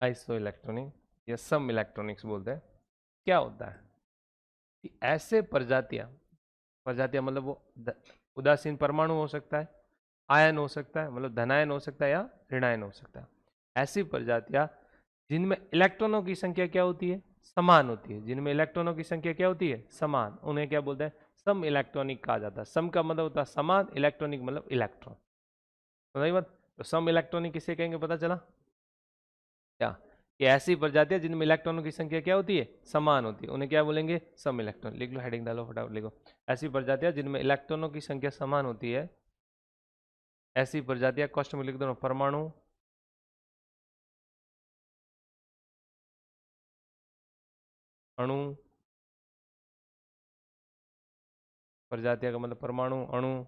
Iso electronic या सम electronics बोलते हैं। क्या होता है कि ऐसे प्रजातियां, प्रजातियां मतलब वो उदासीन परमाणु हो सकता है, आयन हो सकता है मतलब धनायन हो सकता है या ऋणायन हो सकता है। ऐसी प्रजातियां जिनमें इलेक्ट्रॉनों की संख्या क्या होती है, समान होती है, जिनमें इलेक्ट्रॉनों की संख्या क्या होती है, समान, उन्हें क्या बोलते हैं, सम इलेक्ट्रॉनिक कहा जाता है। सम का मतलब होता है समान, इलेक्ट्रॉनिक मतलब इलेक्ट्रॉन। समझ बात? तो सम इलेक्ट्रॉनिक किसे कहेंगे पता चला क्या, कि ऐसी प्रजातियां जिनमें इलेक्ट्रॉनों की संख्या क्या होती है, समान होती है, उन्हें क्या बोलेंगे, सम इलेक्ट्रॉन। लिख लो, हेडिंग डालो फटाफट लिखो। ऐसी प्रजातियां जिनमें इलेक्ट्रॉनों की संख्या समान होती है, ऐसी प्रजातियां, कॉस्ट में लिख दो परमाणु, अणु, प्रजातियां का मतलब परमाणु, अणु,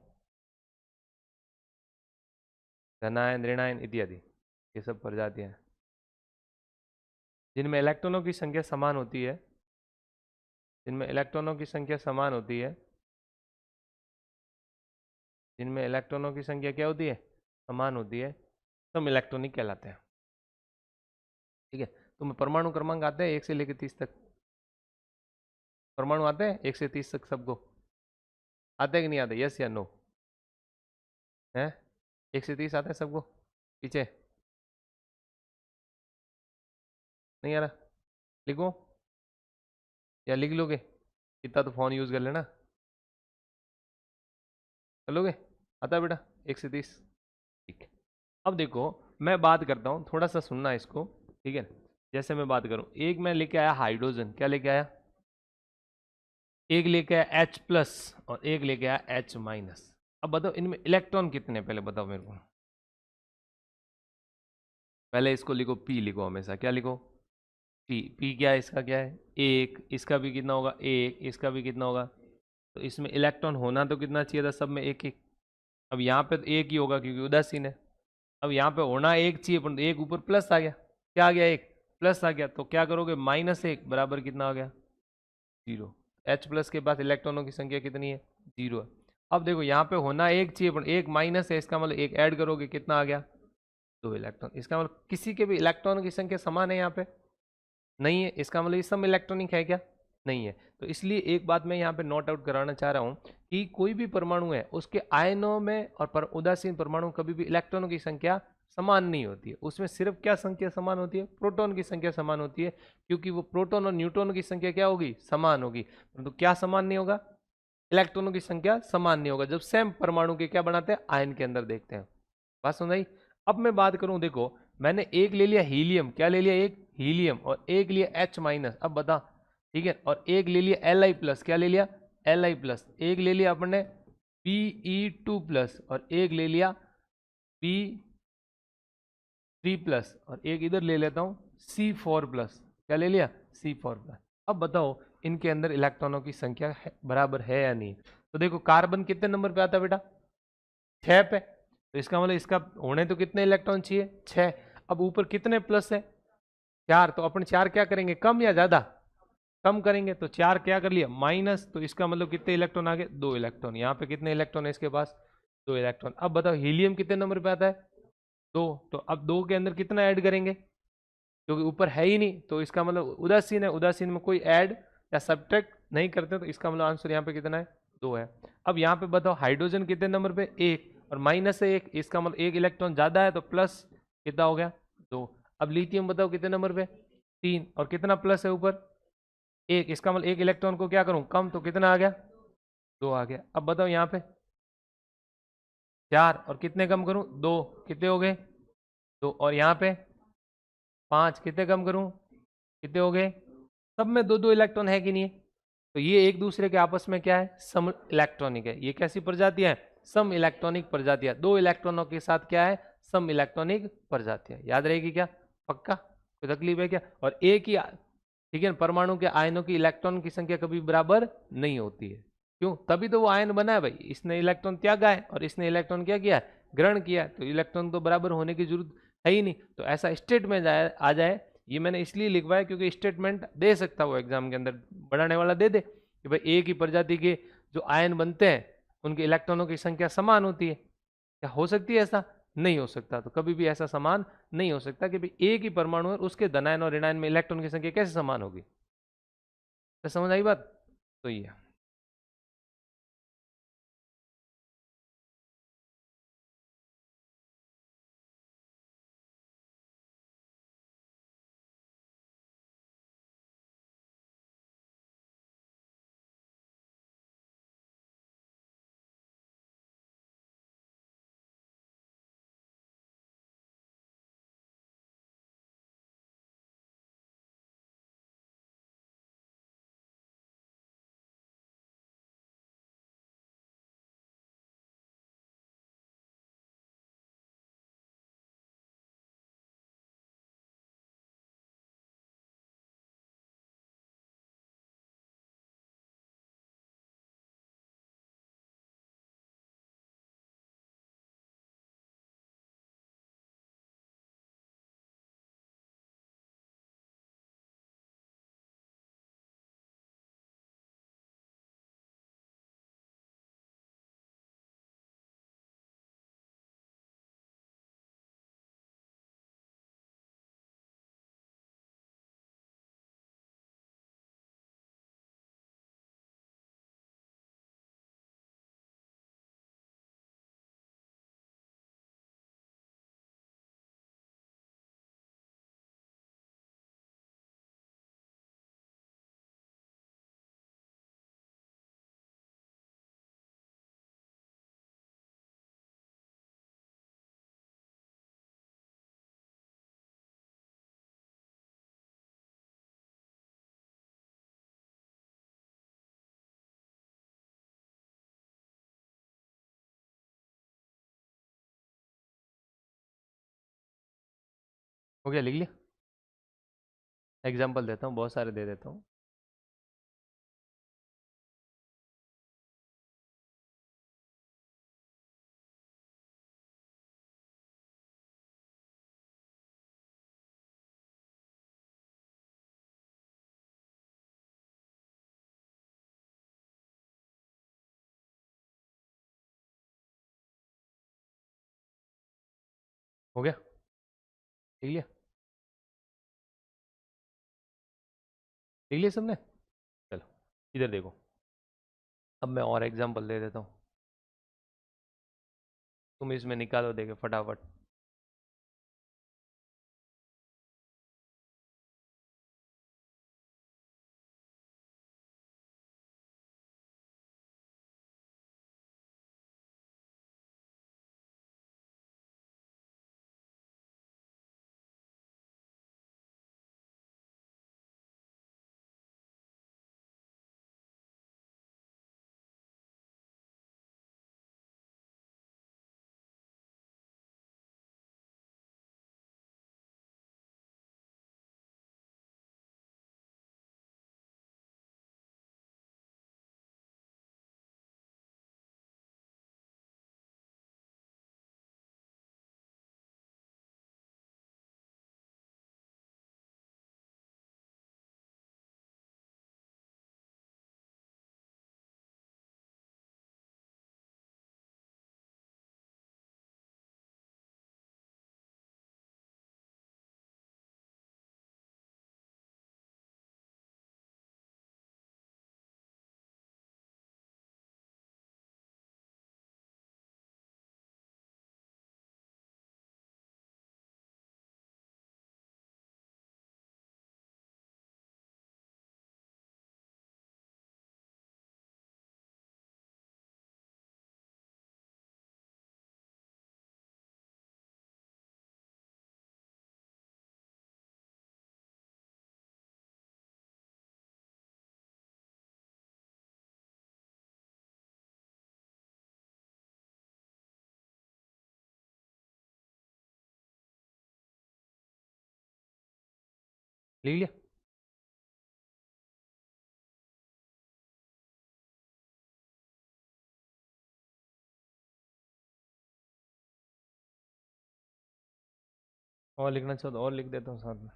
धनायन, ऋणायन इत्यादि, ये सब प्रजातियां हैं जिनमें इलेक्ट्रॉनों की संख्या समान होती है, जिनमें इलेक्ट्रॉनों की संख्या समान होती है, जिनमें इलेक्ट्रॉनों की संख्या क्या होती है, समान होती है, सम इलेक्ट्रॉनिक कहलाते हैं। ठीक है, तो परमाणु क्रमांक आते हैं 1 से लेकर 30 तक। परमाणु आते हैं 1 से 30 तक सबको, आते हैं कि नहीं आते, यस या नो है? 1 से 30 आते हैं सबको, पीछे नहीं आ रहा, लिखो या लिख लोगे, इतना तो फोन यूज कर लेना, कर लोगे, आता है बेटा 1 से 30? ठीक है, अब देखो मैं बात करता हूँ, थोड़ा सा सुनना इसको, ठीक है। जैसे मैं बात करूँ, एक मैं लेके आया हाइड्रोजन, क्या लेके आया, एक लेके आया H+ और एक लेके आया H-। अब बताओ इनमें इलेक्ट्रॉन कितने, पहले बताओ मेरे को। पहले इसको लिखो, P लिखो हमेशा, क्या लिखो, P क्या है, इसका क्या है, एक, इसका भी कितना होगा एक, इसका भी कितना होगा, तो इसमें इलेक्ट्रॉन होना तो कितना चाहिए था, सब में एक एक। अब यहाँ पे तो एक ही होगा क्योंकि उदासीन है। अब यहाँ पे होना एक चाहिए, पर एक ऊपर प्लस आ गया, क्या आ गया, एक प्लस आ गया, तो क्या करोगे, -1 बराबर कितना आ गया, 0। H+ के पास इलेक्ट्रॉनों की संख्या कितनी है, 0 है। अब देखो यहाँ पे होना एक चाहिए, पर एक माइनस है, इसका मतलब एक ऐड करोगे कितना आ गया, 2 इलेक्ट्रॉन। इसका मतलब किसी के भी इलेक्ट्रॉन की संख्या समान है यहाँ पे, नहीं है, इसका मतलब ये सब इलेक्ट्रॉनिक है क्या, नहीं है। तो इसलिए एक बात मैं यहाँ पे नोट आउट कराना चाह रहा हूँ कि कोई भी परमाणु है उसके आयनों में और उदासीन परमाणु कभी भी इलेक्ट्रॉनों की संख्या समान नहीं होती है। उसमें सिर्फ क्या संख्या समान होती है, प्रोटॉन की संख्या समान होती है, क्योंकि वो प्रोटॉन और न्यूट्रॉन की संख्या क्या होगी, समान होगी। परंतु क्या समान नहीं होगा, इलेक्ट्रॉनों की संख्या समान नहीं होगा, जब सेम परमाणु के क्या बनाते हैं, आयन के अंदर देखते हैं। बात सुनाई? अब मैं बात करूं, देखो मैंने एक ले लिया हीलियम, क्या ले लिया, एक हीलियम, और एक लिया H-। अब बता, ठीक है, और एक ले लिया Li+, क्या ले लिया, Li+, एक ले लिया अपने Pe2+, और एक ले लिया P3+, और एक इधर ले लेता हूं C4+, क्या ले लिया, C4+। अब बताओ इनके अंदर इलेक्ट्रॉनों की संख्या बराबर है या नहीं। तो देखो कार्बन कितने नंबर पे आता है बेटा, 6 पे, तो इसका मतलब इसका होने तो कितने इलेक्ट्रॉन चाहिए, 6। अब ऊपर कितने प्लस है, 4, तो अपन 4 क्या करेंगे, कम या ज्यादा, कम करेंगे, तो 4 क्या कर लिया माइनस, तो इसका मतलब कितने इलेक्ट्रॉन आ गए, 2 इलेक्ट्रॉन। यहाँ पे कितने इलेक्ट्रॉन है इसके पास, 2 इलेक्ट्रॉन। अब बताओ हीलियम कितने नंबर पे आता है, 2, तो अब 2 के अंदर कितना ऐड करेंगे, क्योंकि ऊपर है ही नहीं, तो इसका मतलब उदासीन है, उदासीन में कोई ऐड या सब्ट्रैक्ट नहीं करते, तो इसका मतलब आंसर यहाँ पे कितना है, 2 है। अब यहाँ पे बताओ हाइड्रोजन कितने नंबर पे, 1, और माइनस है 1, इसका मतलब एक इलेक्ट्रॉन ज्यादा है, तो प्लस कितना हो गया, 2। अब लिथियम बताओ कितने नंबर पे, 3, और कितना प्लस है ऊपर, 1, इसका मतलब एक इलेक्ट्रॉन को क्या करूं कम, तो कितना आ गया, 2 आ गया। अब बताओ यहाँ पे 4, और कितने कम करूं, 2, कितने हो गए, 2, और यहाँ पे 5, कितने कम करूं, कितने हो गए, सब में 2 2 इलेक्ट्रॉन है कि नहीं है। तो ये एक दूसरे के आपस में क्या है, सम इलेक्ट्रॉनिक है। ये कैसी प्रजातियां है, सम इलेक्ट्रॉनिक प्रजातियां, 2 इलेक्ट्रॉनों के साथ क्या है, सम इलेक्ट्रॉनिक प्रजातियां। याद रहेगी क्या, पक्का, कोई तकलीफ है क्या। और एक ही ठीक है, परमाणु के आयनों की इलेक्ट्रॉन की संख्या कभी बराबर नहीं होती है, क्यों, तभी तो वो आयन बना है भाई, इसने इलेक्ट्रॉन त्यागा है और इसने इलेक्ट्रॉन क्या किया है, ग्रहण किया है, तो इलेक्ट्रॉन तो बराबर होने की जरूरत है ही नहीं। तो ऐसा स्टेटमेंट आ जाए, ये मैंने इसलिए लिखवाया क्योंकि स्टेटमेंट दे सकता वो एग्जाम के अंदर, बढ़ाने वाला दे दे कि भाई एक ही प्रजाति के जो आयन बनते हैं उनके इलेक्ट्रॉनों की संख्या समान होती है, क्या हो सकती है ऐसा, नहीं हो सकता। तो कभी भी ऐसा समान नहीं हो सकता कि भाई एक ही परमाणु है, उसके धनायन और ऋणायन में इलेक्ट्रॉन की संख्या कैसे समान होगी। तो समझ आई बात। तो ये हो गया, लिख लिया। एग्जाम्पल देता हूँ, बहुत सारे दे देता हूँ। हो गया, लिख लिया। लिख लिया सबने। चलो इधर देखो, अब मैं और एग्जाम्पल दे देता हूँ, तुम इसमें निकालो देखे फटाफट। लिख लिया। और लिखना चाहो तो और लिख देता हूँ साथ में।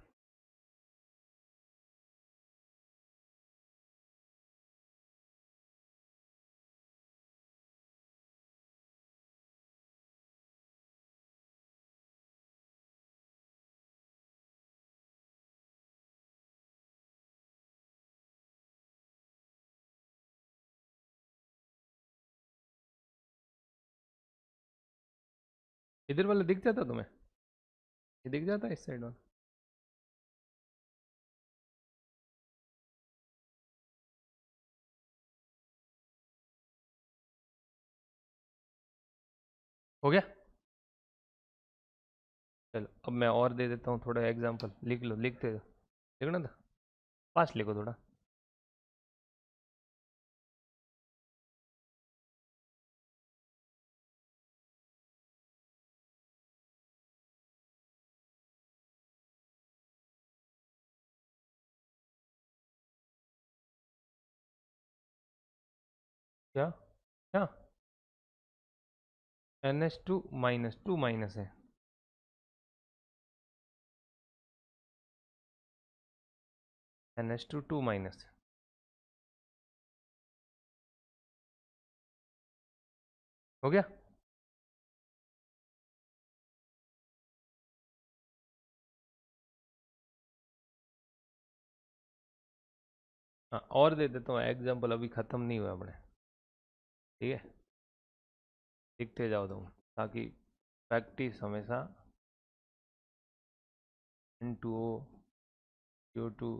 इधर वाला दिख जाता तुम्हें? ये दिख जाता है इस साइड वाला? हो गया? चलो अब मैं और दे देता हूँ थोड़ा एग्जांपल, लिख लो, लिखते हो लिखना था, फास्ट लिखो थोड़ा। क्या क्या? NH2 माइनस, टू माइनस है। NH2 टू माइनस हो गया? हाँ और दे देता हूँ एग्जांपल, अभी ख़त्म नहीं हुआ अपने। ठीक है, लिखते जाओ तुम, ताकि प्रैक्टिस हमेशा। N2O, CO2,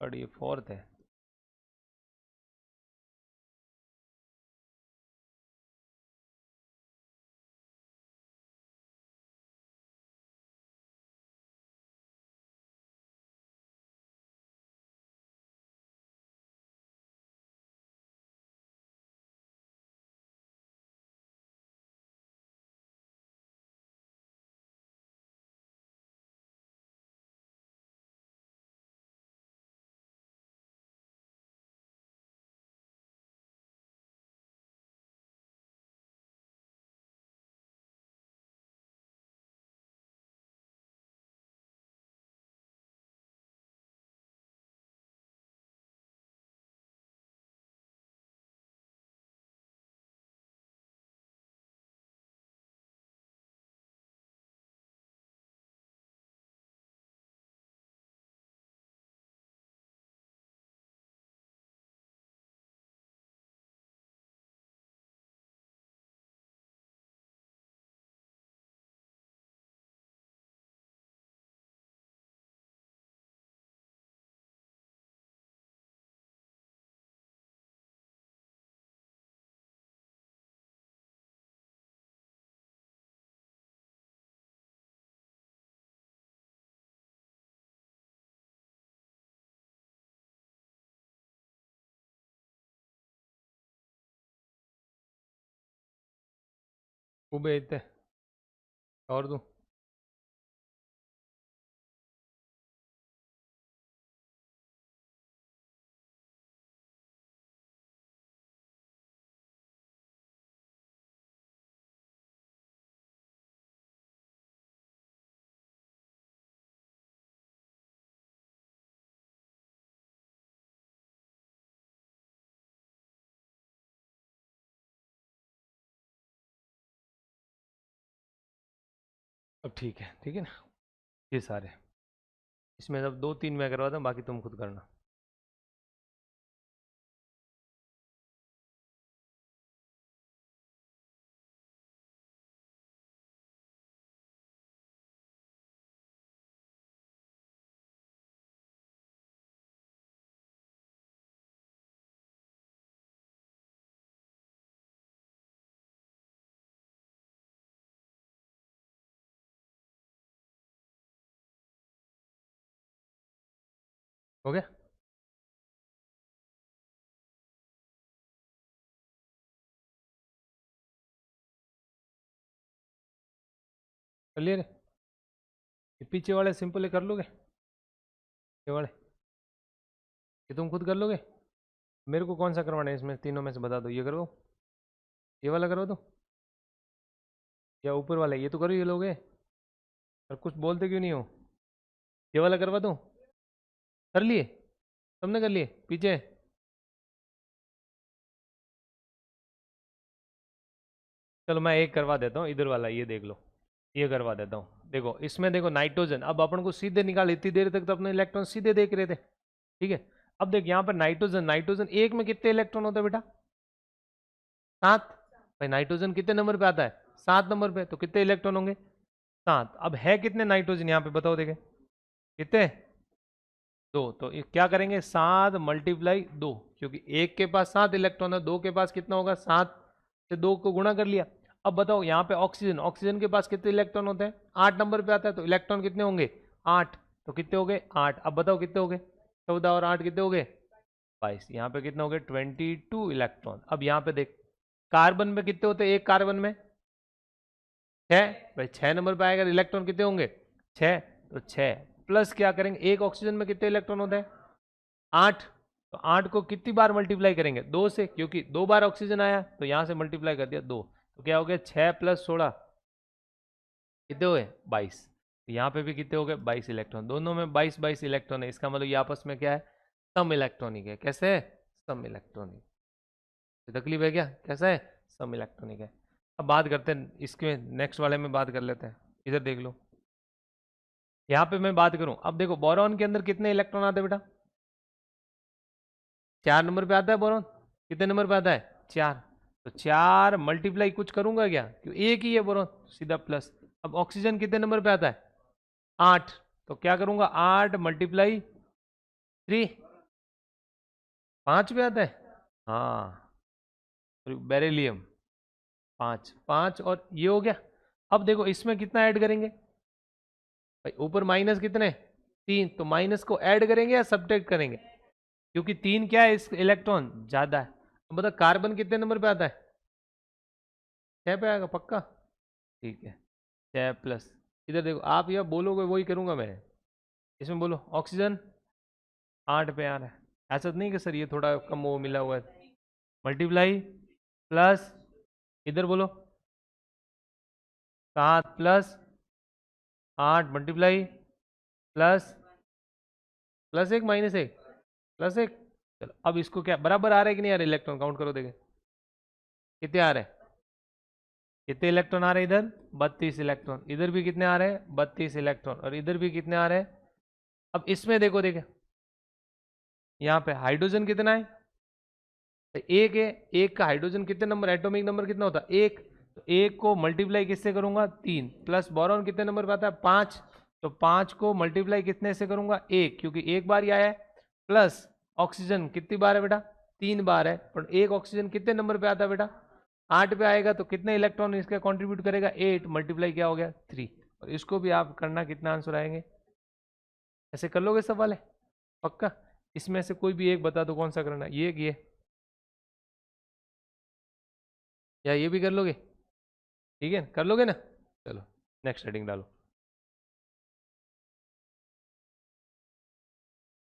और ये फोर्थ है। वो भेजते और दूँ? अब ठीक है, ठीक है ना? ये सारे, इसमें सब दो तीन मैं करवाता हूँ, बाकी तुम खुद करना। हो गया? क्लियर है? ये पीछे वाले सिंपल कर लोगे? ये वाले, ये तुम खुद कर लोगे? मेरे को कौन सा करवाना है इसमें तीनों में से बता दो, ये करो, ये वाला करो दो, या ऊपर वाला, ये तो करो ये लोगे, और कुछ बोलते क्यों नहीं हो? ये वाला करवा दूँ? कर लिए? तुमने कर लिए पीछे? चलो मैं एक करवा देता हूँ, इधर वाला ये देख लो, ये करवा देता हूँ। देखो इसमें देखो नाइट्रोजन, अब अपन को सीधे निकाल, इतनी देर तक तो अपने इलेक्ट्रॉन सीधे देख रहे थे, ठीक है? अब देख यहाँ पर नाइट्रोजन, नाइट्रोजन एक में कितने इलेक्ट्रॉन होते हैं बेटा? 7। भाई नाइट्रोजन कितने नंबर पे आता है? 7 नंबर पे, तो कितने इलेक्ट्रॉन होंगे? 7। अब है कितने नाइट्रोजन यहाँ पे बताओ देखे, कितने? 2। तो ये क्या करेंगे, 7 मल्टीप्लाई 2, क्योंकि एक के पास 7 इलेक्ट्रॉन है, दो के पास कितना होगा, 7 से 2 को गुणा कर लिया। अब बताओ यहाँ पे ऑक्सीजन, ऑक्सीजन के पास कितने इलेक्ट्रॉन होते हैं? 8 नंबर पे आता है, तो इलेक्ट्रॉन कितने होंगे? 8। तो कितने हो गए? 8। अब बताओ कितने हो गए? 14 और 8 कितने हो गए? 22। यहाँ पे कितने हो गए? 22 इलेक्ट्रॉन। अब यहाँ पे देख, कार्बन में कितने होते हैं? एक कार्बन में 6। भाई 6 नंबर पे आएगा, इलेक्ट्रॉन कितने होंगे? 6। तो 6 प्लस क्या करेंगे, एक ऑक्सीजन में कितने इलेक्ट्रॉन होते हैं? 8। तो 8 को कितनी बार मल्टीप्लाई करेंगे? 2 से, क्योंकि 2 बार ऑक्सीजन आया, तो यहां से मल्टीप्लाई कर दिया 2। तो क्या हो गया? 6 प्लस 16 कितने हुए? 22। तो यहाँ पे भी कितने हो गए? 22 इलेक्ट्रॉन। दोनों में 22 22 इलेक्ट्रॉन है, इसका मतलब ये आपस में क्या है? सम इलेक्ट्रॉनिक है। कैसे है? सम इलेक्ट्रॉनिक। तकलीफ है क्या? कैसा है? सम इलेक्ट्रॉनिक है। अब बात करते हैं इसके नेक्स्ट वाले में, बात कर लेते हैं। इधर देख लो, यहाँ पे मैं बात करूं, अब देखो बोरॉन के अंदर कितने इलेक्ट्रॉन आते हैं बेटा? 4 नंबर पे आता है बोरॉन। कितने नंबर पे आता है? 4। तो 4 मल्टीप्लाई कुछ करूंगा क्या, क्यों एक ही है बोरॉन, सीधा प्लस। अब ऑक्सीजन कितने नंबर पे आता है? 8। तो क्या करूंगा, 8 मल्टीप्लाई 3, 5 पे आता है। हाँ, बेरिलियम 5, 5 और ये हो गया। अब देखो इसमें कितना ऐड करेंगे भाई, ऊपर माइनस कितने? 3। तो माइनस को ऐड करेंगे या सब्ट्रैक्ट करेंगे, क्योंकि 3 क्या है, इस इलेक्ट्रॉन ज्यादा है। तो मतलब कार्बन कितने नंबर पे आता है? 6 पे आएगा पक्का? ठीक है, 6 प्लस, इधर देखो आप यह बोलोगे वही करूंगा मैं। इसमें बोलो ऑक्सीजन 8 पे आ रहा है, ऐसा तो नहीं कि सर ये थोड़ा कम वो मिला हुआ है, मल्टीप्लाई प्लस, इधर बोलो 7 plus 8 multiply plus, plus 1 minus 1 plus 1। चलो अब इसको क्या बराबर आ रहा है कि नहीं आ रहा? इलेक्ट्रॉन काउंट करो देखे कितने आ रहे हैं। कितने इलेक्ट्रॉन आ रहे हैं इधर? 32 इलेक्ट्रॉन। इधर भी कितने आ रहे हैं? 32 इलेक्ट्रॉन। और इधर भी कितने आ रहे हैं? अब इसमें देखो देखे, यहाँ पे हाइड्रोजन कितना है? तो एक है, एक का हाइड्रोजन कितने नंबर, एटॉमिक नंबर कितना होता है? एक। तो एक को मल्टीप्लाई किससे करूंगा? 3। प्लस बोरॉन कितने नंबर पे आता है? 5। तो 5 को मल्टीप्लाई कितने से करूंगा? 1, क्योंकि एक बार ही आया है। प्लस ऑक्सीजन कितनी बार है बेटा? 3 बार है। पर एक ऑक्सीजन कितने नंबर पे आता है बेटा? 8 पे आएगा। तो कितने इलेक्ट्रॉन इसका कंट्रीब्यूट करेगा? 8 मल्टीप्लाई क्या हो गया? 3। और इसको भी आप करना, कितना आंसर आएंगे? ऐसे कर लोगे सब वाले पक्का? इसमें से कोई भी एक बता दो कौन सा करना, ये कि ये, या ये भी कर लोगे? ठीक है, कर लोगे ना? चलो नेक्स्ट हेडिंग डालो।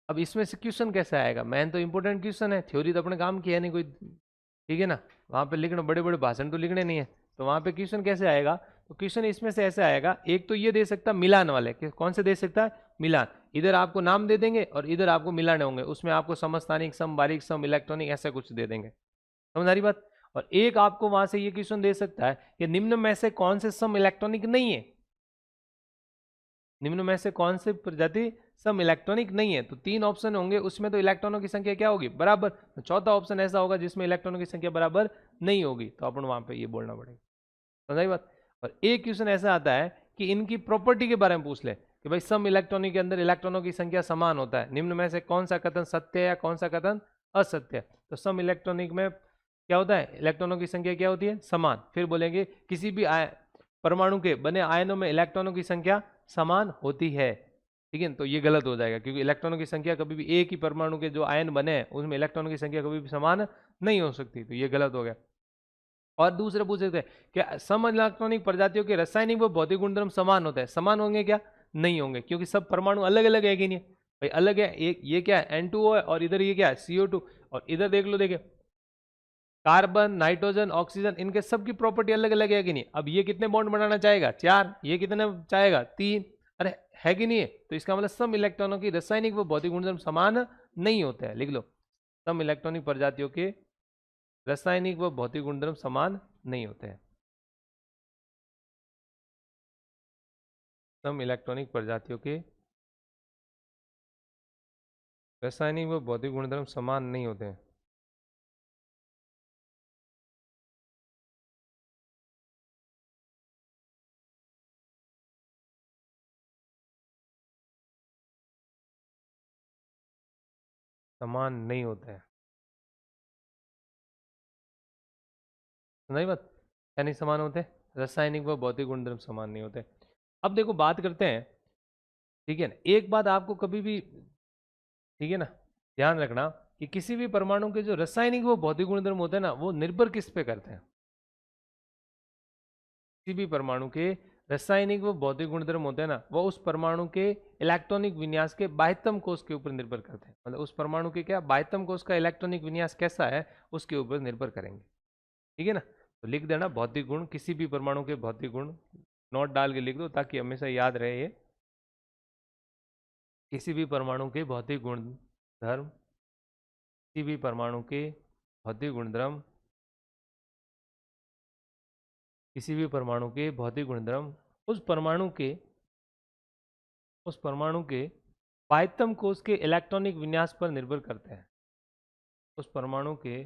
अब इसमें से क्वेश्चन कैसे आएगा? मैन तो इंपॉर्टेंट क्वेश्चन है, थ्योरी तो अपने काम की है नहीं कोई, ठीक है ना? वहां पे लिखना, बड़े बड़े भाषण तो लिखने नहीं है, तो वहां पे क्वेश्चन कैसे आएगा? तो क्वेश्चन इसमें से ऐसे आएगा, एक तो ये दे सकता मिलान वाले, कौन से दे सकता है? मिलान। इधर आपको नाम दे देंगे और इधर आपको मिलाने होंगे, उसमें आपको समस्थानिक सम, बारीक सम, इलेक्ट्रॉनिक, ऐसा कुछ दे देंगे। समझ आ रही बात? और एक आपको वहां से ये क्वेश्चन दे सकता है कि निम्न में से कौन से सम इलेक्ट्रॉनिक नहीं है, निम्न में से कौन से प्रजाति सम इलेक्ट्रॉनिक नहीं है। तो 3 ऑप्शन होंगे, उसमें तो इलेक्ट्रॉनों की संख्या क्या होगी? बराबर। तो चौथा ऑप्शन ऐसा होगा जिसमें इलेक्ट्रॉनों की संख्या बराबर नहीं होगी, तो अपन वहां पे ये बोलना पड़ेगा। समझ आई बात? और एक क्वेश्चन ऐसा आता है कि इनकी प्रॉपर्टी के बारे में पूछ ले कि भाई सम इलेक्ट्रॉनिक के अंदर इलेक्ट्रॉनों की संख्या समान होता है, निम्न में से कौन सा कथन सत्य है या कौन सा कथन असत्य है। तो सम इलेक्ट्रॉनिक में क्या होता है? इलेक्ट्रॉनों की संख्या क्या होती है? समान। फिर बोलेंगे किसी भी परमाणु के बने आयनों में इलेक्ट्रॉनों की संख्या समान होती है, ठीक है? तो ये गलत हो जाएगा, क्योंकि इलेक्ट्रॉनों की संख्या कभी भी, एक ही परमाणु के जो आयन बने हैं उसमें इलेक्ट्रॉनों की संख्या कभी भी समान नहीं हो सकती, तो ये गलत हो गया। और दूसरे पूछ सकते हैं क्या सम इलेक्ट्रॉनिक प्रजातियों के रासायनिक व भौतिक गुणधर्म समान होता है? समान होंगे क्या? नहीं होंगे, क्योंकि सब परमाणु अलग अलग है कि नहीं भाई? अलग है। एक ये क्या है? N2O है, और इधर ये क्या है? CO2। और इधर देख लो, देखे कार्बन, नाइट्रोजन, ऑक्सीजन, इनके सबकी प्रॉपर्टी अलग अलग है कि नहीं? अब ये कितने बॉन्ड बनाना चाहेगा? 4। ये कितने चाहेगा? 3। अरे है कि नहीं है? तो इसका मतलब सम इलेक्ट्रॉनों की रासायनिक व भौतिक गुणधर्म समान नहीं होते हैं। लिख लो, सम इलेक्ट्रॉनिक प्रजातियों के रासायनिक व भौतिक गुणधर्म समान नहीं होते हैं। सम इलेक्ट्रॉनिक प्रजातियों के रासायनिक व भौतिक गुणधर्म समान नहीं होते हैं। समान नहीं होते हैं। नहीं बात, क्या नहीं समान होते? रासायनिक व भौतिक गुणधर्म समान नहीं होते। अब देखो बात करते हैं, ठीक है ना, एक बात आपको कभी भी, ठीक है ना, ध्यान रखना कि किसी भी परमाणु के जो रासायनिक व भौतिक गुणधर्म होते हैं ना, वो निर्भर किस पे करते हैं? किसी भी परमाणु के रासायनिक व भौतिक गुणधर्म होते हैं ना, वो उस परमाणु के इलेक्ट्रॉनिक विन्यास के बाह्यतम कोष के ऊपर निर्भर करते हैं। मतलब उस परमाणु के क्या बाह्यतम कोष का इलेक्ट्रॉनिक विन्यास कैसा है, उसके ऊपर निर्भर करेंगे। ठीक है ना, तो लिख देना भौतिक गुण, किसी भी परमाणु के भौतिक गुण, नोट डाल के लिख दो ताकि हमेशा याद रहे ये। किसी भी परमाणु के भौतिक गुण धर्म, किसी भी परमाणु के भौतिक गुणधर्म, किसी भी परमाणु के भौतिक गुणधर्म उस परमाणु के बाह्यतम कोष के इलेक्ट्रॉनिक विन्यास पर निर्भर करते हैं। उस परमाणु के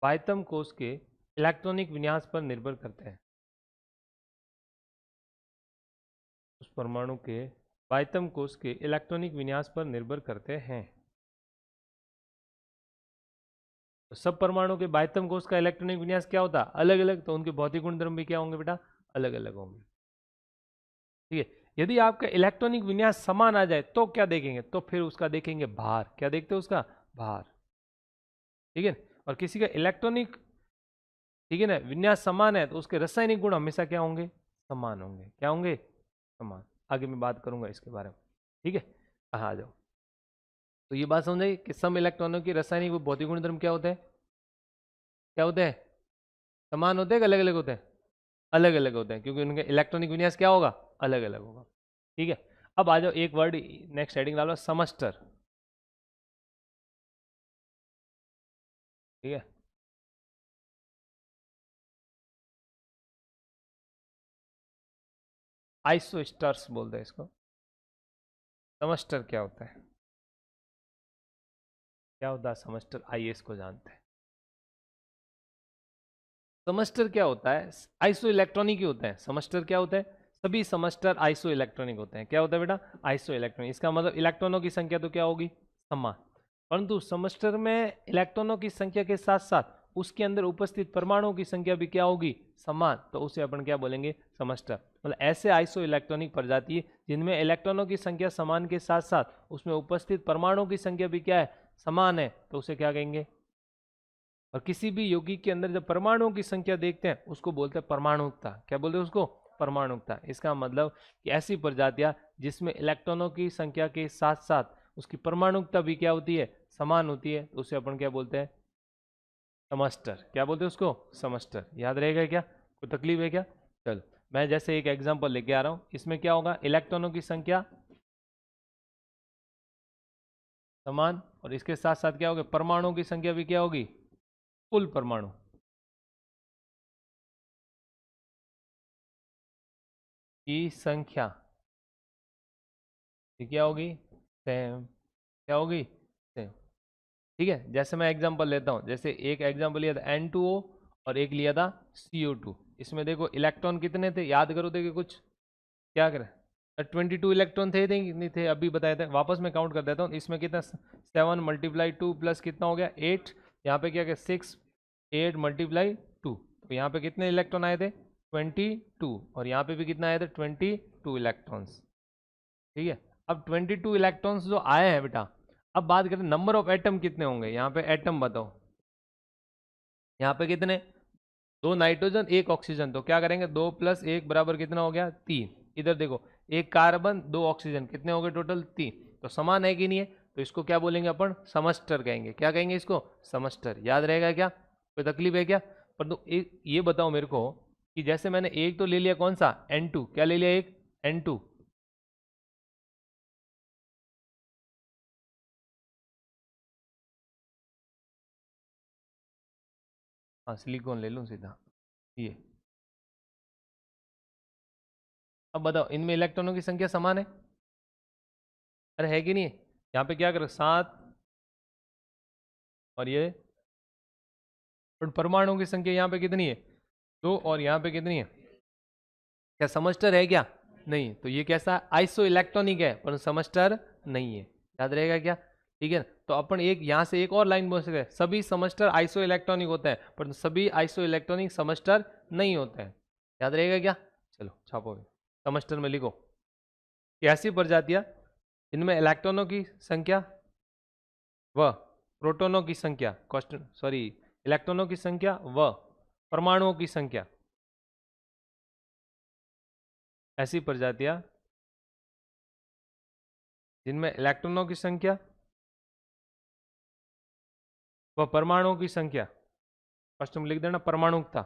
बाह्यतम कोष के इलेक्ट्रॉनिक विन्यास पर निर्भर करते हैं। उस परमाणु के बाह्यतम कोष के इलेक्ट्रॉनिक विन्यास पर निर्भर करते हैं। तो सब परमाणु के बाह्यतम कोष का इलेक्ट्रॉनिक विन्यास क्या होता है? अलग अलग, तो उनके भौतिक गुणधर्म भी क्या होंगे बेटा? अलग अलग होंगे। ठीक है, यदि आपका इलेक्ट्रॉनिक विन्यास समान आ जाए तो क्या देखेंगे? तो फिर उसका देखेंगे भार। क्या देखते हैं? उसका भार। ठीक है, और किसी का इलेक्ट्रॉनिक, ठीक है ना, विन्यास समान है तो उसके रासायनिक गुण हमेशा क्या होंगे? समान होंगे। क्या होंगे? समान। आगे मैं बात करूंगा इसके बारे में। ठीक है, कहाँ आ जाओ। तो ये बात समझ कि सम इलेक्ट्रॉनों की रासायनिक व भौतिक गुणधर्म क्या होते हैं? क्या होते हैं? समान होते हैं कि अलग अलग होते हैं? अलग अलग होते हैं, क्योंकि उनके इलेक्ट्रॉनिक विन्यास क्या होगा? अलग अलग होगा। ठीक है, अब आ जाओ एक वर्ड नेक्स्ट हेडिंग डालो, समस्टर। ठीक है, आइसोस्टर्स बोलते हैं इसको। समस्टर क्या होता है? क्या होता है समस्टर? आइए इसको जानते हैं। समस्टर क्या होता है? आइसो इलेक्ट्रॉनिक ही होते हैं। समस्टर क्या होता है? सभी समस्टर आइसो इलेक्ट्रॉनिक होते हैं। क्या होता है बेटा? Iso electronic. इसका मतलब इलेक्ट्रॉनों की संख्या तो क्या होगी? समान। परंतु समस्टर में इलेक्ट्रॉनों की संख्या के साथ साथ उसके अंदर उपस्थित परमाणुओं की संख्या भी क्या होगी? समान। तो उसे अपन क्या बोलेंगे? समस्टर। मतलब ऐसे आइसो इलेक्ट्रॉनिक प्रजाति जिनमें इलेक्ट्रॉनों की संख्या समान के साथ साथ उसमें उपस्थित परमाणुओं की संख्या भी क्या है? समान है, तो उसे क्या कहेंगे? और किसी भी यौगिक के अंदर जब परमाणुओं की संख्या देखते हैं उसको बोलते हैं परमाणुकता। क्या बोलते हैं उसको? परमाणुकता। इसका मतलब कि ऐसी प्रजातियां जिसमें इलेक्ट्रॉनों की संख्या के साथ साथ उसकी परमाणुकता भी क्या होती है? समान होती है, तो उसे अपन क्या बोलते हैं? समस्टर। क्या बोलते हैं उसको? समस्टर। याद रहेगा क्या? कोई तकलीफ है क्या? चल, मैं जैसे एक एग्जांपल लेके आ रहा हूं, इसमें क्या होगा? इलेक्ट्रॉनों की संख्या समान, और इसके साथ साथ क्या होगा? परमाणुओं की संख्या भी क्या होगी? कुल परमाणु की संख्या ये क्या होगी? सेम। क्या होगी? सेम। ठीक है, जैसे मैं एग्जांपल लेता हूँ, जैसे एक एग्जांपल लिया था N2O और एक लिया था CO2। इसमें देखो इलेक्ट्रॉन कितने थे, याद करो थे कि कुछ? क्या करें? 22 इलेक्ट्रॉन थे नहीं थे? अभी बताया था, वापस मैं काउंट कर देता हूँ। इसमें कितना? 7 मल्टीप्लाई 2 प्लस कितना हो गया? 8। यहाँ पे क्या? 6 8 मल्टीप्लाई 2, तो यहाँ पे कितने इलेक्ट्रॉन आए थे? 22। और यहाँ पे भी कितना आए थे? 22 इलेक्ट्रॉन्स। ठीक है, अब 22 इलेक्ट्रॉन्स जो आए हैं बेटा, अब बात करें नंबर ऑफ एटम कितने होंगे। यहाँ पे एटम बताओ, यहाँ पे कितने? 2 नाइट्रोजन 1 ऑक्सीजन, तो क्या करेंगे? 2 + 1 बराबर कितना हो गया? 3। इधर देखो, 1 कार्बन 2 ऑक्सीजन, कितने हो गए टोटल? 3। तो समान है कि नहीं है? तो इसको क्या बोलेंगे अपन? समस्टर कहेंगे। क्या कहेंगे इसको? समस्टर। याद रहेगा क्या? कोई तकलीफ है क्या? पर तो ये बताओ मेरे को कि जैसे मैंने एक तो ले लिया, कौन सा? N2। क्या ले लिया? एक N2। हाँ, सिलिकॉन ले लूँ सीधा ये। अब बताओ इनमें इलेक्ट्रॉनों की संख्या समान है? अरे है कि नहीं? यहाँ पे क्या करो? 7। और ये परमाणुओं की संख्या यहाँ पे कितनी है? 2। और यहाँ पे कितनी है? क्या समस्टर है क्या? नहीं। तो ये कैसा? आइसो इलेक्ट्रॉनिक है पर समस्टर नहीं है। याद रहेगा क्या? ठीक है, तो अपन एक यहाँ से एक और लाइन बोल सकते हैं, सभी समस्टर आइसो इलेक्ट्रॉनिक होते हैं पर सभी आइसो इलेक्ट्रॉनिक समस्टर नहीं होते हैं। याद रहेगा क्या? चलो छापो, समस्टर में लिखो कि ऐसी प्रजातियां इनमें इलेक्ट्रॉनों की संख्या व प्रोटॉनों की संख्या इलेक्ट्रॉनों की संख्या व परमाणुओं की संख्या, ऐसी प्रजातियां जिनमें इलेक्ट्रॉनों की संख्या व परमाणुओं की संख्या, फर्स्ट में लिख देना परमाणुकता,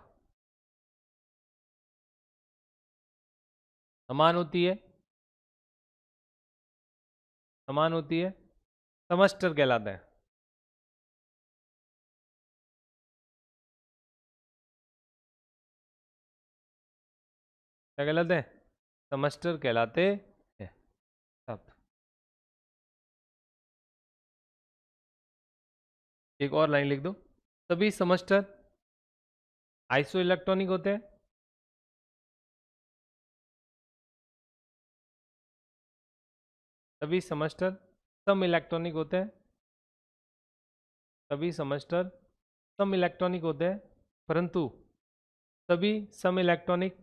समान होती है, समस्टर कहलाते हैं। क्या कहलाते हैं? समस्टर कहलाते हैं। अब एक और लाइन लिख दो, सभी समस्टर आइसो इलेक्ट्रॉनिक होते हैं, सभी समस्टर सम इलेक्ट्रॉनिक होते हैं, सभी समस्टर सम इलेक्ट्रॉनिक होते हैं, परंतु सभी सम इलेक्ट्रॉनिक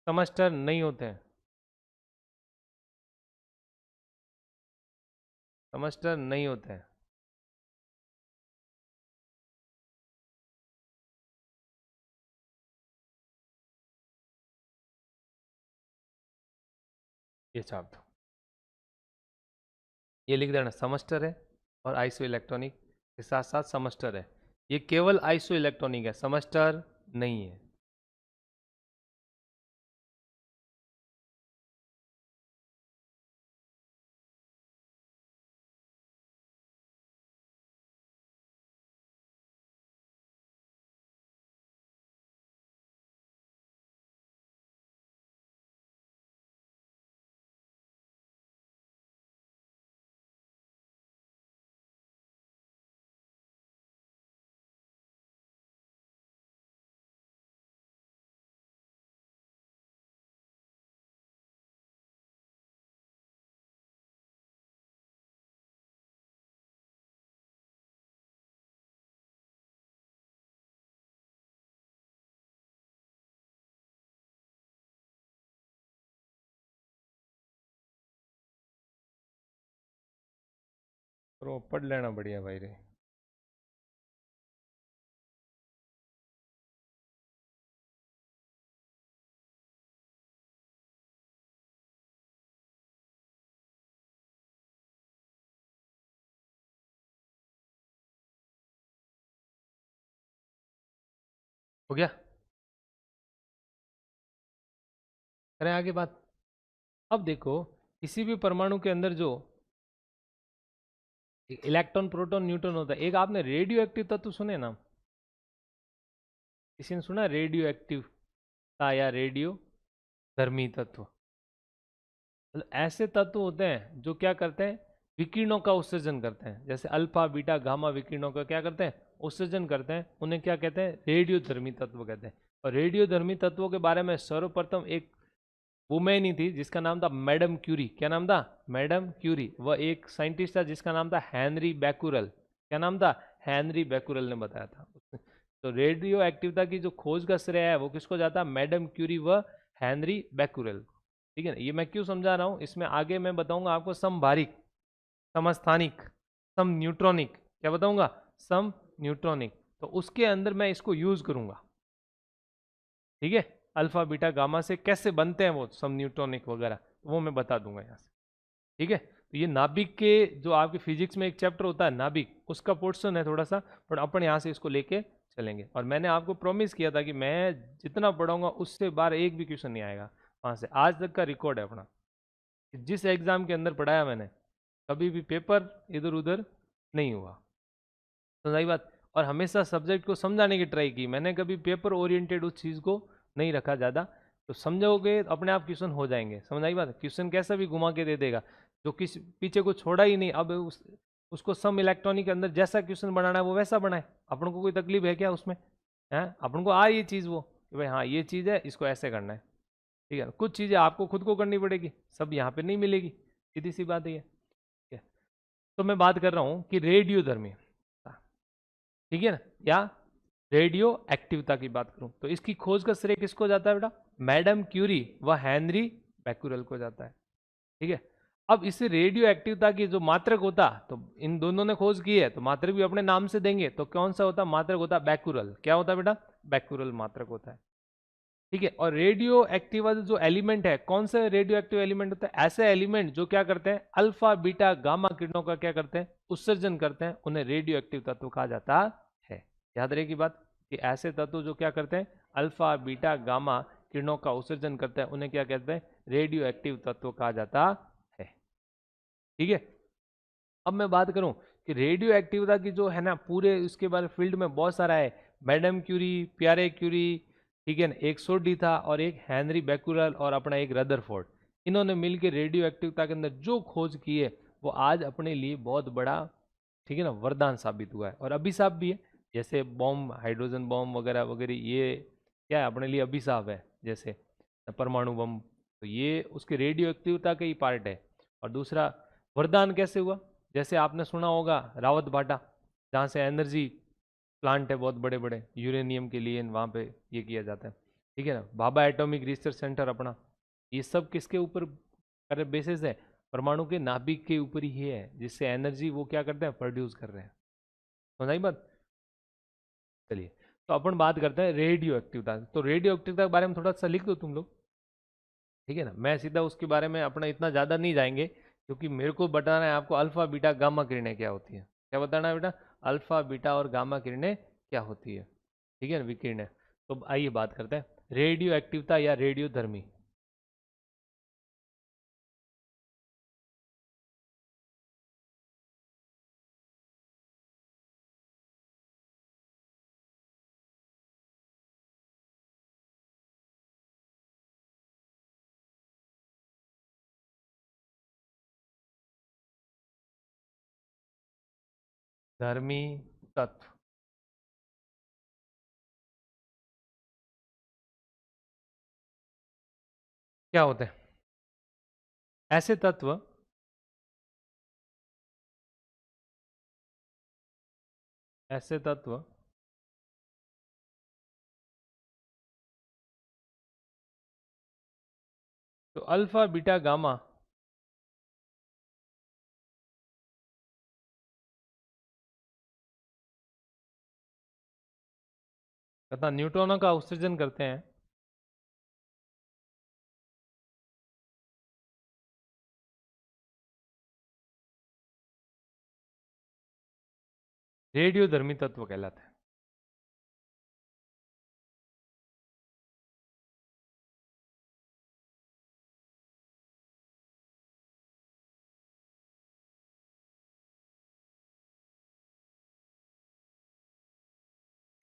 समस्टर नहीं होते हैं, समस्टर नहीं होते हैं। ये छाप दो, ये लिख देना समस्टर है और आइसो इलेक्ट्रॉनिक के साथ साथ समस्टर है। ये केवल आइसो इलेक्ट्रॉनिक है, समस्टर नहीं है। तो पढ़ लेना बढ़िया भाई रे। हो गया? करें आगे बात। अब देखो, किसी भी परमाणु के अंदर जो इलेक्ट्रॉन प्रोटॉन न्यूट्रॉन होता है, एक आपने रेडियो एक्टिव तत्व सुने ना? किसी ने सुना रेडियो एक्टिव या रेडियो धर्मी तत्व? मतलब ऐसे तत्व होते हैं जो क्या करते हैं, विकिरणों का उत्सर्जन करते हैं। जैसे अल्फा बीटा गामा विकिरणों का क्या करते हैं, उत्सर्जन करते हैं। उन्हें क्या कहते हैं, रेडियो धर्मी तत्व कहते हैं। और रेडियो धर्मी तत्वों के बारे में सर्वप्रथम एक वुमेन ही थी जिसका नाम था मैडम क्यूरी। क्या नाम था? Madam Curie. वह एक साइंटिस्ट था जिसका नाम था हेनरी बैकुरल। क्या नाम था? हेनरी बैकुरल ने बताया था। तो रेडियो एक्टिविटी की जो खोज का श्रेय है वो किसको जाता है? मैडम क्यूरी व हेनरी बैकुरल। ठीक है ना? ये मैं क्यों समझा रहा हूँ, इसमें आगे मैं बताऊंगा आपको समभारिक, समस्थानिक, सम न्यूट्रॉनिक। क्या बताऊंगा? सम न्यूट्रॉनिक। तो उसके अंदर मैं इसको यूज करूंगा। ठीक है, अल्फा बीटा गामा से कैसे बनते हैं वो सम न्यूट्रॉनिक वगैरह, वो मैं बता दूंगा यहाँ से। ठीक है, तो ये नाभिक के जो आपके फिजिक्स में एक चैप्टर होता है नाभिक, उसका पोर्शन है थोड़ा सा, पर अपन यहाँ से इसको लेके चलेंगे। और मैंने आपको प्रॉमिस किया था कि मैं जितना पढ़ाऊंगा उससे बाहर एक भी क्वेश्चन नहीं आएगा वहाँ से। आज तक का रिकॉर्ड है अपना, जिस एग्जाम के अंदर पढ़ाया मैंने कभी भी पेपर इधर उधर नहीं हुआ। तो सही बात। और हमेशा सब्जेक्ट को समझाने की ट्राई की मैंने, कभी पेपर ओरिएंटेड उस चीज़ को नहीं रखा ज़्यादा। तो समझोगे तो अपने आप क्वेश्चन हो जाएंगे। समझ आई बात? क्वेश्चन कैसा भी घुमा के दे देगा, जो किसी पीछे को छोड़ा ही नहीं। अब उसको सम इलेक्ट्रॉनिक के अंदर जैसा क्वेश्चन बनाना है वो वैसा बनाए। अपन को कोई तकलीफ है क्या उसमें? है अपन को ये चीज़ वो कि भाई हाँ ये चीज़ है, इसको ऐसे करना है। ठीक है, कुछ चीजें आपको खुद को करनी पड़ेगी, सब यहाँ पे नहीं मिलेगी, सीधी सी बात है ये। ठीक है, तो मैं बात कर रहा हूँ कि रेडियोधर्मी, ठीक है ना, या रेडियो एक्टिवता की बात करूं तो इसकी खोज का श्रेय किसको जाता है बेटा? मैडम क्यूरी व हेनरी बैकुरल को जाता है। ठीक है, अब इसे रेडियो एक्टिवता की जो मात्रक होता, तो इन दोनों ने खोज की है तो मात्रक भी अपने नाम से देंगे, तो कौन सा होता? मात्रक होता बैकुरल। क्या होता है बेटा? बैकुरल मात्रक होता है। ठीक है, और रेडियो एक्टिव जो एलिमेंट है, कौन सा रेडियो एक्टिव एलिमेंट होता है? ऐसे एलिमेंट जो क्या करते हैं? अल्फा बीटा गामा किरणों का क्या करते हैं? उत्सर्जन करते हैं, उन्हें रेडियो एक्टिव तत्व कहा जाता है। याद रहेगी बात कि ऐसे तत्व जो क्या करते हैं? अल्फा बीटा गामा किरणों का उत्सर्जन करते हैं, उन्हें क्या कहते हैं? रेडियो एक्टिव तत्व कहा जाता है। ठीक है, अब मैं बात करूं कि रेडियो एक्टिविटा की जो है ना, पूरे उसके बारे फील्ड में बहुत सारा है। मैडम क्यूरी, प्यारे क्यूरी, ठीक है ना, एक सोडी था और एक हेनरी बैकुरल और अपना एक रदरफोर्ड, इन्होंने मिलकर रेडियो एक्टिविटा के अंदर जो खोज की है वो आज अपने लिए बहुत बड़ा, ठीक है ना, वरदान साबित हुआ है और अभिशाप भी है। जैसे बॉम्ब, हाइड्रोजन बॉम्ब वगैरह वगैरह, ये क्या है? अपने लिए अभिशाप है। जैसे परमाणु बम, तो ये उसके रेडियो एक्टिविटा का ही पार्ट है। और दूसरा वरदान कैसे हुआ? जैसे आपने सुना होगा रावत भाटा, जहाँ से एनर्जी प्लांट है बहुत बड़े बड़े यूरेनियम के लिए, वहाँ पे ये किया जाता है। ठीक है ना, भाभा एटॉमिक रिसर्च सेंटर अपना, ये सब किसके ऊपर बेसिस है? परमाणु के नाभिक के ऊपर ही है, जिससे एनर्जी वो क्या करते हैं? प्रोड्यूस कर रहे हैं। समझाई बात? चलिए, तो अपन बात करते हैं रेडियो एक्टिविटा। तो रेडियो एक्टिविटा के बारे में थोड़ा सा लिख दो तुम लोग, ठीक है ना। मैं सीधा उसके बारे में अपना इतना ज़्यादा नहीं जाएंगे, क्योंकि मेरे को बताना है आपको अल्फा बीटा गामा किरणें क्या होती है। क्या बताना है बेटा? अल्फा बीटा और गामा किरणें क्या होती है, ठीक है ना, विकिरणें। तो आइए बात करते हैं रेडियो एक्टिविटा या रेडियो धर्मी। धर्मी तत्व क्या होते हैं? ऐसे तत्व, ऐसे तत्व तो अल्फा बीटा गामा तथा न्यूट्रॉनों का उत्सर्जन करते हैं। रेडियो धर्मी तत्व कहलाते हैं।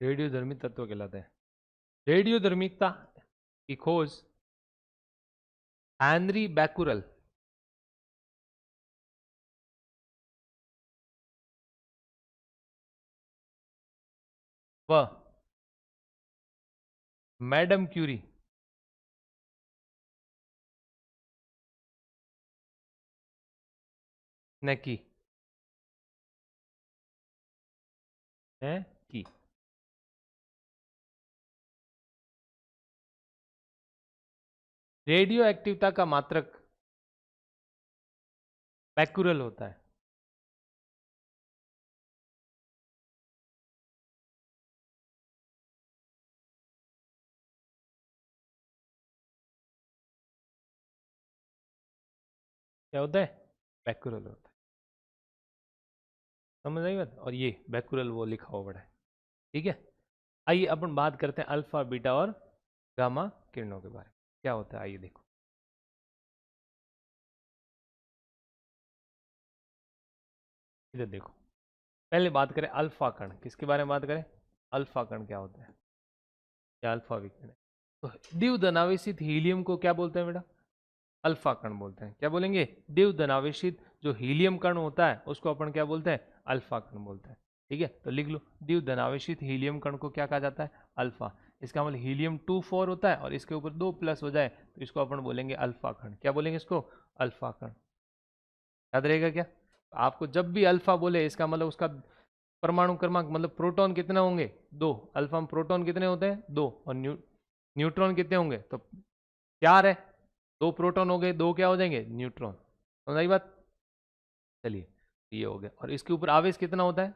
रेडियो धर्मी तत्व कहलाते हैं। रेडियो धर्मिकता की खोज हेनरी बैकुरल व मैडम क्यूरी ने की। रेडियो एक्टिविटा का मात्रक बैकुरल होता है। क्या होता है? बैकुरल होता है। समझ आई बात? और ये बैकुरल वो लिखा हुआ बड़ा है। ठीक है, आइए अपन बात करते हैं अल्फा बीटा और गामा किरणों के बारे में। क्या होता है आइए देखो। इधर देखो, पहले बात करें अल्फा कण, किसके बारे में बात करें? अल्फा कण क्या होता है, या अल्फा विकिरण। तो द्विधनावेशित हीलियम को क्या बोलते हैं बेटा? अल्फा कण बोलते हैं। क्या बोलेंगे? द्विधनावेशित जो हीलियम कण होता है उसको अपन क्या बोलते हैं? अल्फा कण बोलते हैं। ठीक है, तो लिख लो द्विधनावेशित हीलियम कण को क्या कहा जाता है, अल्फा। इसका मतलब हीलियम 2 4 होता है और इसके ऊपर 2 प्लस हो जाए तो इसको अपन बोलेंगे अल्फा कण। क्या बोलेंगे इसको, अल्फा कण। याद रहेगा क्या, आपको जब भी अल्फा बोले इसका मतलब उसका परमाणु क्रमांक मतलब प्रोटॉन कितने होंगे, 2। अल्फा में प्रोटॉन कितने होते हैं, 2। और न्यूट्रॉन कितने होंगे, तो 4 है। 2 प्रोटॉन हो गए, 2 क्या हो जाएंगे, न्यूट्रॉन। समझ बात। चलिए ये हो गया। और इसके ऊपर आवेश कितना होता है,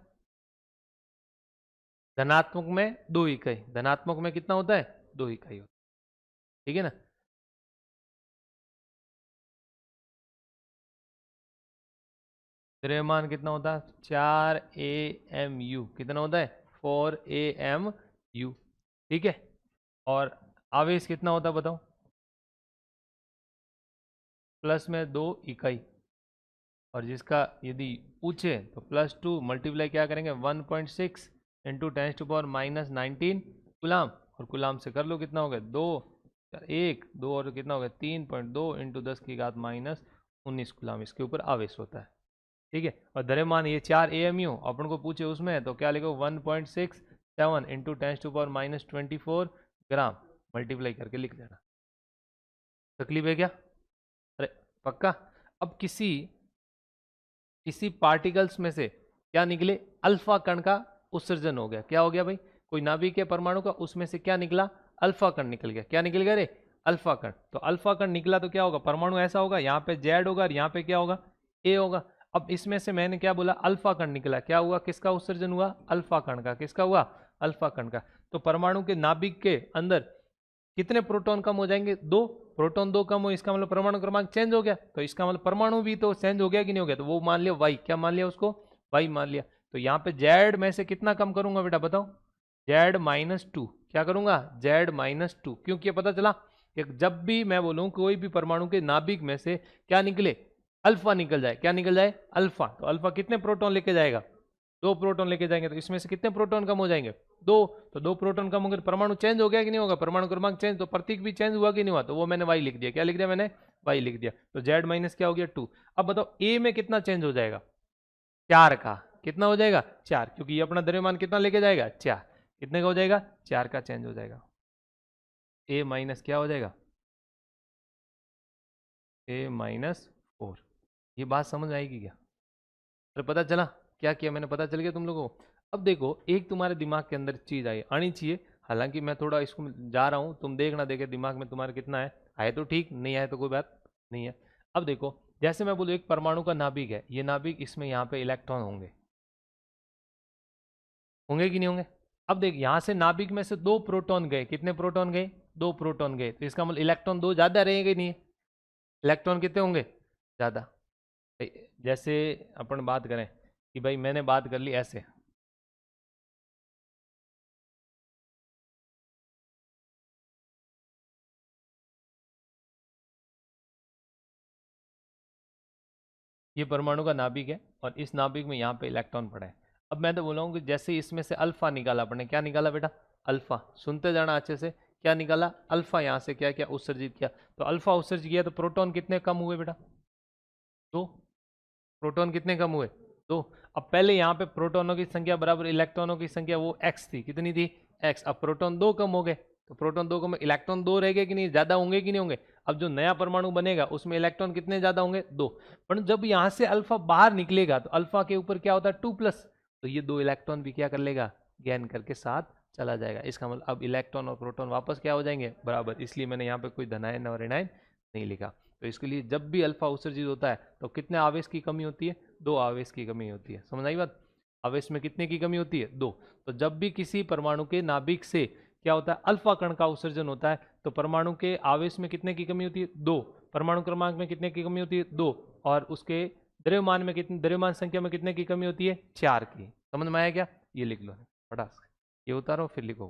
धनात्मक में 2 इकाई, धनात्मक में कितना होता है, 2 इकाई होता है। ठीक है ना। द्रव्यमान कितना होता है, 4 AMU। कितना होता है, 4 AMU। ठीक है। और आवेश कितना होता है बताओ, प्लस में 2 इकाई। और जिसका यदि पूछे तो +2 मल्टीप्लाई क्या करेंगे, 1.6 इंटू 10⁻19 गुलाम। और गुलाम से कर लो कितना हो गया, 2 1 2 और कितना हो गया, 3.2 इंटू 10⁻19 गुलाम इसके ऊपर आवेश होता है। ठीक है। और द्रव्यमान ये 4 AMU अपन को पूछे उसमें तो क्या लिखो, 1.67 इंटू 10⁻24 ग्राम मल्टीप्लाई करके लिख देना। तकलीफ है क्या, अरे पक्का। अब किसी पार्टिकल्स में से क्या निकले, अल्फा कण का उत्सर्जन हो गया। क्या हो गया भाई, कोई नाभिक के परमाणु का, उसमें से क्या निकला, अल्फा कण निकल गया। क्या निकल गया रे, अल्फा कण। तो अल्फा कण निकला तो क्या होगा, परमाणु ऐसा होगा, यहाँ पे जेड होगा और यहाँ पे क्या होगा, ए होगा। अब इसमें से मैंने क्या बोला, अल्फा कण निकला। क्या हुआ, किसका उत्सर्जन हुआ, अल्फा कण का। किसका हुआ, अल्फा कण का। तो परमाणु के नाभिक के अंदर कितने प्रोटॉन कम हो जाएंगे, 2। प्रोटॉन 2 कम हो, इसका मतलब परमाणु क्रमांक चेंज हो गया। तो इसका मतलब परमाणु भी तो चेंज हो गया कि नहीं हो गया, तो वो मान लिया वाई। क्या मान लिया उसको, वाई मान लिया। तो यहाँ पे जेड में से कितना कम करूंगा बेटा बताओ, Z-2। क्या करूंगा, Z-2। क्योंकि पता चला कि जब भी मैं बोलूं कोई भी परमाणु के नाभिक में से क्या निकले, अल्फा निकल जाए। क्या निकल जाए, अल्फा। तो अल्फा कितने प्रोटॉन लेके जाएगा, 2 प्रोटॉन लेके जाएंगे। तो इसमें से कितने प्रोटॉन कम हो जाएंगे, 2। तो 2 प्रोटॉन कम हो गए, परमाणु चेंज हो गया कि नहीं होगा, परमाणु क्रमांक चेंज। तो प्रतीक भी चेंज हुआ कि नहीं हुआ, तो वो मैंने वाई लिख दिया। क्या लिख दिया मैंने, वाई लिख दिया। तो जेड माइनस क्या हो गया, 2। अब बताओ ए में कितना चेंज हो जाएगा, 4 का। कितना हो जाएगा, 4। क्योंकि ये अपना द्रव्यमान कितना लेके जाएगा, 4। कितने का हो जाएगा, 4 का चेंज हो जाएगा। ए माइनस क्या हो जाएगा, A-4। ये बात समझ आएगी क्या, अरे पता चला क्या किया मैंने, पता चल गया तुम लोगों को। अब देखो एक तुम्हारे दिमाग के अंदर चीज आई आनी चाहिए। हालांकि मैं थोड़ा इसको जा रहा हूँ, तुम देखना देखे दिमाग में तुम्हारे कितना है। आए तो ठीक, नहीं आए तो कोई बात नहीं है। अब देखो जैसे मैं बोलूँ एक परमाणु का नाभिक है, ये नाभिक, इसमें यहाँ पे इलेक्ट्रॉन होंगे, होंगे कि नहीं होंगे। अब देख यहाँ से नाभिक में से 2 प्रोटॉन गए, कितने प्रोटॉन गए, 2 प्रोटॉन गए। तो इसका मतलब इलेक्ट्रॉन 2 ज्यादा रहेंगे नहीं, इलेक्ट्रॉन कितने होंगे, ज्यादा। जैसे अपन बात करें कि भाई मैंने बात कर ली ऐसे, ये परमाणु का नाभिक है और इस नाभिक में यहाँ पे इलेक्ट्रॉन पड़ा है। अब मैं तो बोला हूँ कि जैसे इसमें से अल्फा निकाला अपने, क्या निकाला बेटा, अल्फा। सुनते जाना अच्छे से, क्या निकाला, अल्फा। यहाँ से क्या क्या उत्सर्जित किया, तो अल्फा उत्सर्जित किया तो प्रोटॉन कितने कम हुए बेटा, 2। प्रोटॉन कितने कम हुए, 2। अब पहले यहाँ पे प्रोटॉनों की संख्या बराबर इलेक्ट्रॉनों की संख्या वो x थी, कितनी थी, x। अब प्रोटॉन 2 कम हो गए, तो प्रोटॉन 2 कम, इलेक्ट्रॉन 2 रह गए कि नहीं, ज्यादा होंगे कि नहीं होंगे। अब जो नया परमाणु बनेगा उसमें इलेक्ट्रॉन कितने ज्यादा होंगे, 2। पर जब यहाँ से अल्फा बाहर निकलेगा तो अल्फा के ऊपर क्या होता है, 2+। तो ये 2 इलेक्ट्रॉन भी क्या कर लेगा, गेन करके साथ चला जाएगा। इसका मतलब अब इलेक्ट्रॉन और प्रोटॉन वापस क्या हो जाएंगे, बराबर। इसलिए मैंने यहाँ पे कोई धनायन और ऋणायन नहीं लिखा। तो इसके लिए जब भी अल्फा उत्सर्जित होता है तो कितने आवेश की कमी होती है, 2 आवेश की कमी होती है। समझ आई बात, आवेश में कितने की कमी होती है, 2। तो जब भी किसी परमाणु के नाभिक से क्या होता है, अल्फा कण का उत्सर्जन होता है, तो परमाणु के आवेश में कितने की कमी होती है, 2। परमाणु क्रमांक में कितने की कमी होती है, 2। और उसके द्रव्यमान में कितनी, द्रव्यमान संख्या में कितने की कमी होती है, 4 की। समझ में आया क्या, ये लिख लो फटाक से, ये उतारो फिर लिखो।